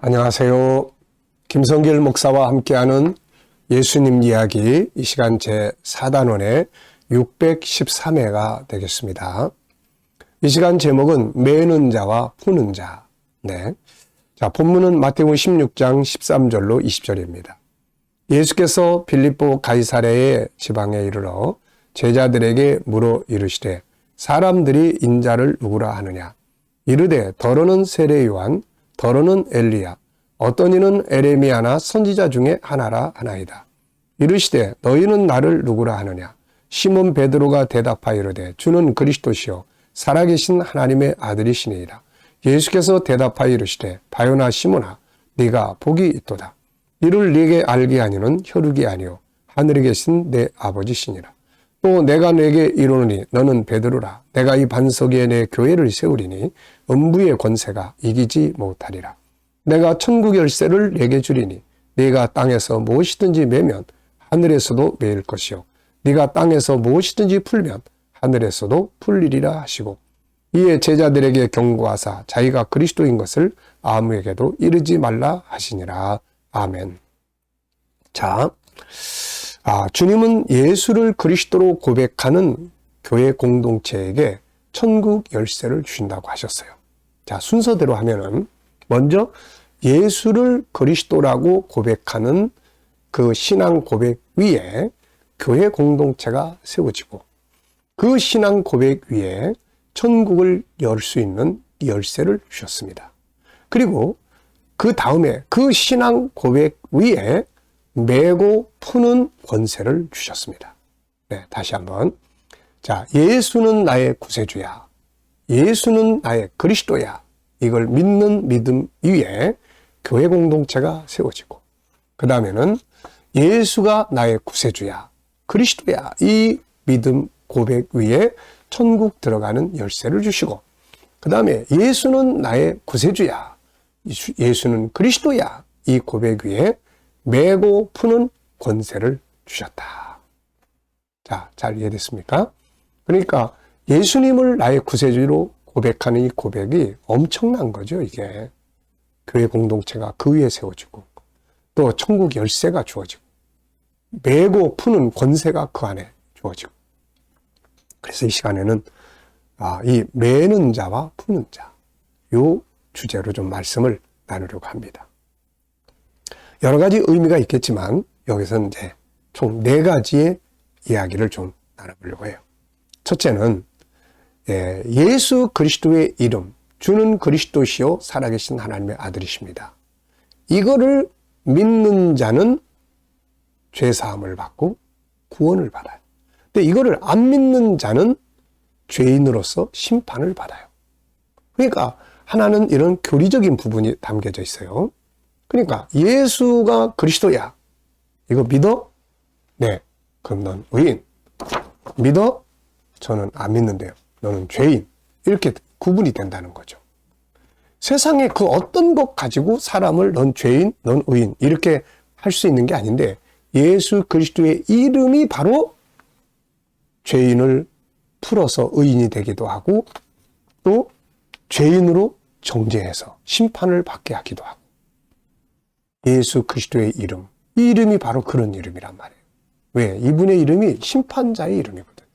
안녕하세요. 김성길 목사와 함께하는 예수님 이야기, 이 시간 제4단원의 613회가 되겠습니다. 이 시간 제목은 매는 자와 푸는 자. 네. 자, 본문은 마태복음 16장 13절로 20절입니다. 예수께서 빌립보 가이사랴의 지방에 이르러 제자들에게 물어 이르시되 사람들이 인자를 누구라 하느냐? 이르되 더러는 세례 요한, 더러는 엘리야, 어떤 이는 에레미야나 선지자 중에 하나라 하나이다. 이르시되 너희는 나를 누구라 하느냐? 시몬 베드로가 대답하여 이르되 주는 그리스도시요 살아계신 하나님의 아들이시니이다. 예수께서 대답하여 이르시되 바요나 시몬아 네가 복이 있도다. 이를 네게 알게 하니는 혈육이 아니요 하늘에 계신 내 아버지시니라. 또 내가 네게 이르노니 너는 베드로라. 내가 이 반석 위에 내 교회를 세우리니 음부의 권세가 이기지 못하리라. 내가 천국 열쇠를 네게 주리니 네가 땅에서 무엇이든지 매면 하늘에서도 매일 것이요 네가 땅에서 무엇이든지 풀면 하늘에서도 풀리리라 하시고, 이에 제자들에게 경고하사 자기가 그리스도인 것을 아무에게도 이르지 말라 하시니라. 아멘. 자, 주님은 예수를 그리스도로 고백하는 교회 공동체에게 천국 열쇠를 주신다고 하셨어요. 자, 순서대로 하면은 먼저 예수를 그리스도라고 고백하는 그 신앙 고백 위에 교회 공동체가 세워지고, 그 신앙 고백 위에 천국을 열 수 있는 열쇠를 주셨습니다. 그리고 그 다음에 그 신앙 고백 위에 매고 푸는 권세를 주셨습니다. 네, 다시 한번. 자, 예수는 나의 구세주야. 예수는 나의 그리스도야. 이걸 믿는 믿음 위에 교회 공동체가 세워지고, 그 다음에는 예수가 나의 구세주야. 그리스도야. 이 믿음 고백 위에 천국 들어가는 열쇠를 주시고, 그 다음에 예수는 나의 구세주야. 예수는 그리스도야. 이 고백 위에 매고 푸는 권세를 주셨다. 자, 잘 이해됐습니까? 그러니까 예수님을 나의 구세주로 고백하는 이 고백이 엄청난 거죠, 이게. 교회 공동체가 그 위에 세워지고, 또 천국 열쇠가 주어지고, 매고 푸는 권세가 그 안에 주어지고. 그래서 이 시간에는 이 매는 자와 푸는 자, 요 주제로 좀 말씀을 나누려고 합니다. 여러 가지 의미가 있겠지만 여기서는 이제 총 4가지의 이야기를 좀 나눠보려고 해요. 첫째는 예수 그리스도의 이름, 주는 그리스도시요 살아계신 하나님의 아들이십니다. 이거를 믿는 자는 죄사함을 받고 구원을 받아요. 근데 이거를 안 믿는 자는 죄인으로서 심판을 받아요. 그러니까 하나는 이런 교리적인 부분이 담겨져 있어요. 그러니까 예수가 그리스도야. 이거 믿어? 네. 그럼 넌 의인. 믿어? 저는 안 믿는데요. 너는 죄인. 이렇게 구분이 된다는 거죠. 세상에 그 어떤 것 가지고 사람을 넌 죄인, 넌 의인 이렇게 할 수 있는 게 아닌데, 예수 그리스도의 이름이 바로 죄인을 풀어서 의인이 되기도 하고, 또 죄인으로 정죄해서 심판을 받게 하기도 하고. 예수 그리스도의 이름, 이 이름이 바로 그런 이름이란 말이에요. 왜? 이분의 이름이 심판자의 이름이거든요.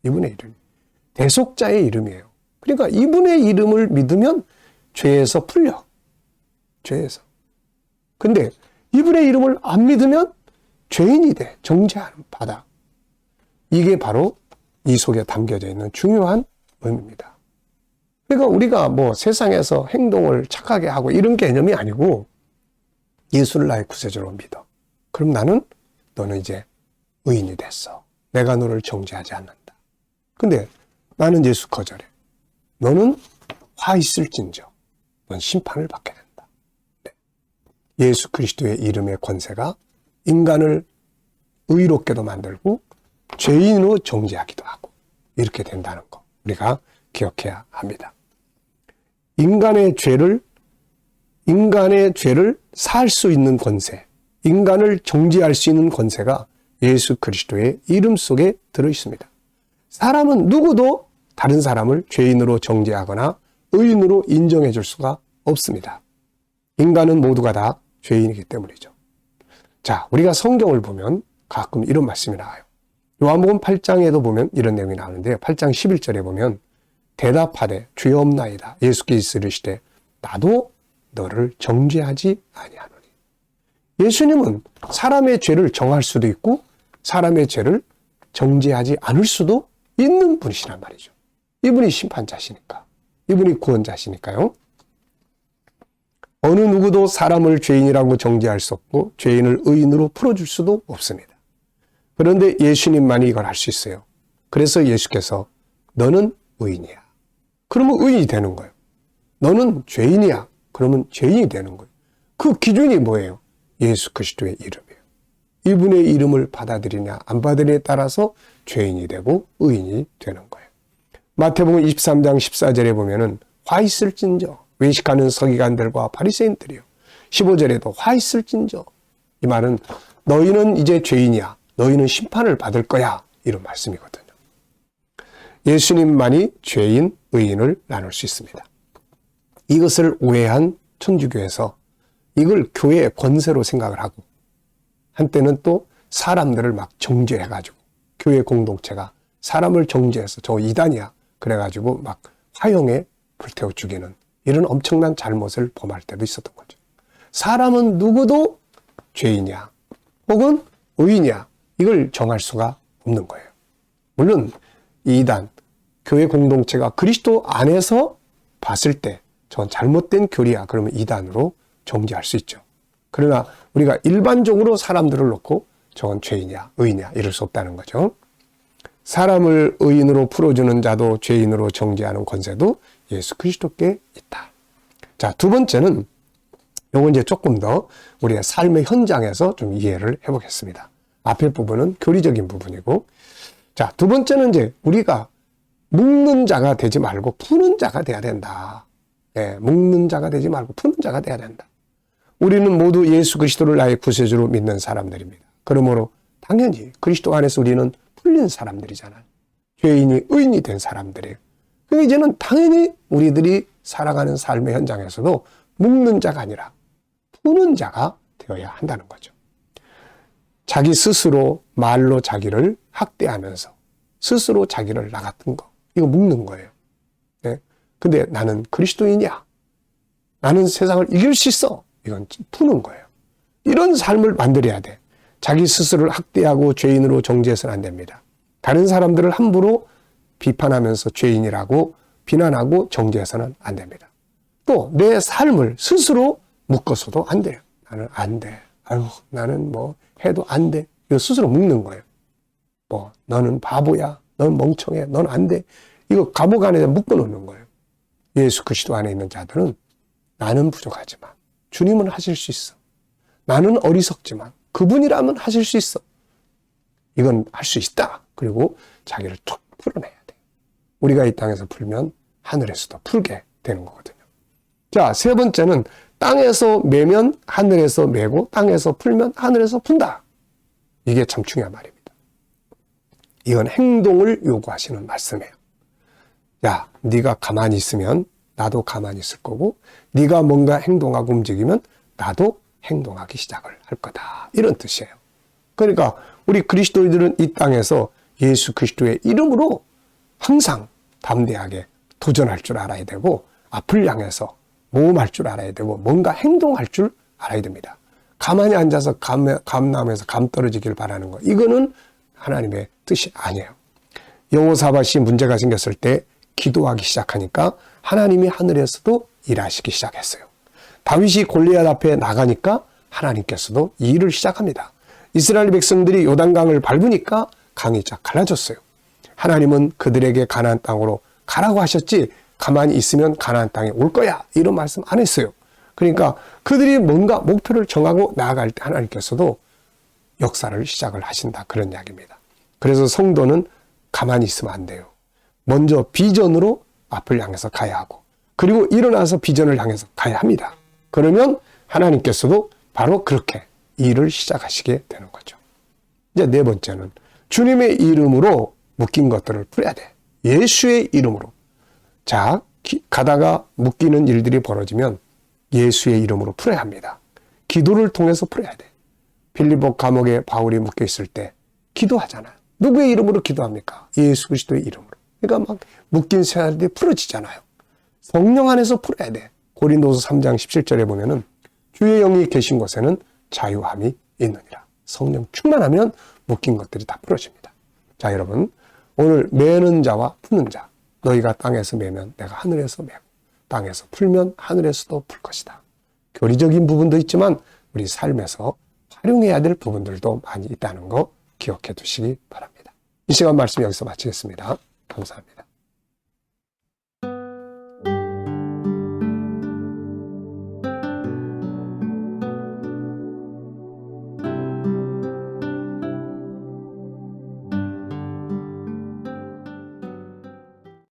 이분의 이름이 대속자의 이름이에요. 그러니까 이분의 이름을 믿으면 죄에서 풀려. 죄에서. 근데 이분의 이름을 안 믿으면 죄인이 돼. 정죄함을 받아. 이게 바로 이 속에 담겨져 있는 중요한 의미입니다. 그러니까 우리가 뭐 세상에서 행동을 착하게 하고 이런 개념이 아니고, 예수를 나의 구세주로 믿어. 그럼 너는 이제 의인이 됐어. 내가 너를 정죄하지 않는다. 근데 나는 예수 거절해. 너는 화 있을진저. 넌 심판을 받게 된다. 네. 예수 그리스도의 이름의 권세가 인간을 의롭게도 만들고 죄인으로 정죄하기도 하고 이렇게 된다는 거 우리가 기억해야 합니다. 인간의 죄를 살 수 있는 권세, 인간을 정죄할 수 있는 권세가 예수 그리스도의 이름 속에 들어 있습니다. 사람은 누구도 다른 사람을 죄인으로 정죄하거나 의인으로 인정해 줄 수가 없습니다. 인간은 모두가 다 죄인이기 때문이죠. 자, 우리가 성경을 보면 가끔 이런 말씀이 나와요. 요한복음 8장에도 보면 이런 내용이 나오는데요. 8장 11절에 보면 대답하되 주여 없나이다. 예수께서 이르시되 나도 너를 정죄하지 아니하노니. 예수님은 사람의 죄를 정할 수도 있고 사람의 죄를 정죄하지 않을 수도 있는 분이시란 말이죠. 이분이 심판자시니까. 이분이 구원자시니까요. 어느 누구도 사람을 죄인이라고 정죄할 수 없고 죄인을 의인으로 풀어줄 수도 없습니다. 그런데 예수님만이 이걸 할 수 있어요. 그래서 예수께서 너는 의인이야. 그러면 의인이 되는 거예요. 너는 죄인이야. 그러면 죄인이 되는 거예요. 그 기준이 뭐예요? 예수 그리스도의 이름이에요. 이분의 이름을 받아들이냐 안 받아들이냐에 따라서 죄인이 되고 의인이 되는 거예요. 마태복음 23장 14절에 보면은 화 있을진저 외식하는 서기관들과 바리새인들이요. 15절에도 화 있을진저. 이 말은 너희는 이제 죄인이야. 너희는 심판을 받을 거야. 이런 말씀이거든요. 예수님만이 죄인, 의인을 나눌 수 있습니다. 이것을 오해한 천주교에서 이걸 교회의 권세로 생각을 하고 한때는 또 사람들을 막 정죄해가지고 교회 공동체가 사람을 정죄해서 저 이단이야. 그래가지고 막 화형에 불태워 죽이는 이런 엄청난 잘못을 범할 때도 있었던 거죠. 사람은 누구도 죄인이야 혹은 의인이야 이걸 정할 수가 없는 거예요. 물론 이단, 교회 공동체가 그리스도 안에서 봤을 때 전 잘못된 교리야 그러면 이단으로 정죄할 수 있죠. 그러나 우리가 일반적으로 사람들을 놓고 저건 죄인이야 의인이야 이럴 수 없다는 거죠. 사람을 의인으로 풀어주는 자도 죄인으로 정죄하는 권세도 예수 그리스도께 있다. 자, 두 번째는 요건 이제 조금 더 우리의 삶의 현장에서 좀 이해를 해보겠습니다. 앞에 부분은 교리적인 부분이고, 자, 두 번째는 이제 우리가 묶는 자가 되지 말고 푸는 자가 돼야 된다. 예, 묶는 자가 되지 말고 푸는 자가 돼야 된다. 우리는 모두 예수 그리스도를 나의 구세주로 믿는 사람들입니다. 그러므로 당연히 그리스도 안에서 우리는 풀린 사람들이잖아요. 죄인이 의인이 된 사람들이에요. 그러니까 이제는 당연히 우리들이 살아가는 삶의 현장에서도 묶는 자가 아니라 푸는 자가 되어야 한다는 거죠. 자기 스스로 말로 자기를 학대하면서 스스로 자기를 나 같은 거 이거 묶는 거예요. 네? 근데 나는 그리스도인이야. 나는 세상을 이길 수 있어. 이건 푸는 거예요. 이런 삶을 만들어야 돼. 자기 스스로를 학대하고 죄인으로 정죄해서는 안 됩니다. 다른 사람들을 함부로 비판하면서 죄인이라고 비난하고 정죄해서는 안 됩니다. 또 내 삶을 스스로 묶어서도 안 돼요. 나는 안 돼. 아유, 나는 뭐 해도 안 돼. 이거 스스로 묶는 거예요. 뭐 너는 바보야. 넌 멍청해. 넌 안 돼. 이거 감옥 안에 묶어놓는 거예요. 예수 그리스도 안에 있는 자들은 나는 부족하지만 주님은 하실 수 있어. 나는 어리석지만 그분이라면 하실 수 있어. 이건 할 수 있다. 그리고 자기를 툭 풀어내야 돼. 우리가 이 땅에서 풀면 하늘에서도 풀게 되는 거거든요. 자, 세 번째는 땅에서 매면 하늘에서 매고 땅에서 풀면 하늘에서 푼다. 이게 참 중요한 말입니다. 이건 행동을 요구하시는 말씀이에요. 야, 네가 가만히 있으면 나도 가만히 있을 거고 네가 뭔가 행동하고 움직이면 나도 행동하기 시작을 할 거다. 이런 뜻이에요. 그러니까 우리 그리스도인들은 이 땅에서 예수 그리스도의 이름으로 항상 담대하게 도전할 줄 알아야 되고 앞을 향해서 모험할 줄 알아야 되고 뭔가 행동할 줄 알아야 됩니다. 가만히 앉아서 감나무에서 감 떨어지길 바라는 거 이거는 하나님의 뜻이 아니에요. 여호사밧이 문제가 생겼을 때 기도하기 시작하니까 하나님이 하늘에서도 일하시기 시작했어요. 다윗이 골리앗 앞에 나가니까 하나님께서도 이 일을 시작합니다. 이스라엘 백성들이 요단강을 밟으니까 강이 쫙 갈라졌어요. 하나님은 그들에게 가나안 땅으로 가라고 하셨지 가만히 있으면 가나안 땅에 올 거야 이런 말씀 안 했어요. 그러니까 그들이 뭔가 목표를 정하고 나아갈 때 하나님께서도 역사를 시작을 하신다 그런 이야기입니다. 그래서 성도는 가만히 있으면 안 돼요. 먼저 비전으로 앞을 향해서 가야 하고 그리고 일어나서 비전을 향해서 가야 합니다. 그러면 하나님께서도 바로 그렇게 일을 시작하시게 되는 거죠. 이제 네 번째는 주님의 이름으로 묶인 것들을 풀어야 돼. 예수의 이름으로. 자, 가다가 묶이는 일들이 벌어지면 예수의 이름으로 풀어야 합니다. 기도를 통해서 풀어야 돼. 빌립보 감옥에 바울이 묶여 있을 때 기도하잖아요. 누구의 이름으로 기도합니까? 예수 그리스도의 이름으로. 그러니까 막 묶인 사람들이 풀어지잖아요. 성령 안에서 풀어야 돼. 고린도서 3장 17절에 보면은 주의 영이 계신 곳에는 자유함이 있느니라. 성령 충만하면 묶인 것들이 다 풀어집니다. 자, 여러분, 오늘 매는 자와 푸는 자, 너희가 땅에서 매면 내가 하늘에서 매고 땅에서 풀면 하늘에서도 풀 것이다. 교리적인 부분도 있지만 우리 삶에서 활용해야 될 부분들도 많이 있다는 거 기억해 두시기 바랍니다. 이 시간 말씀 여기서 마치겠습니다. 감사합니다.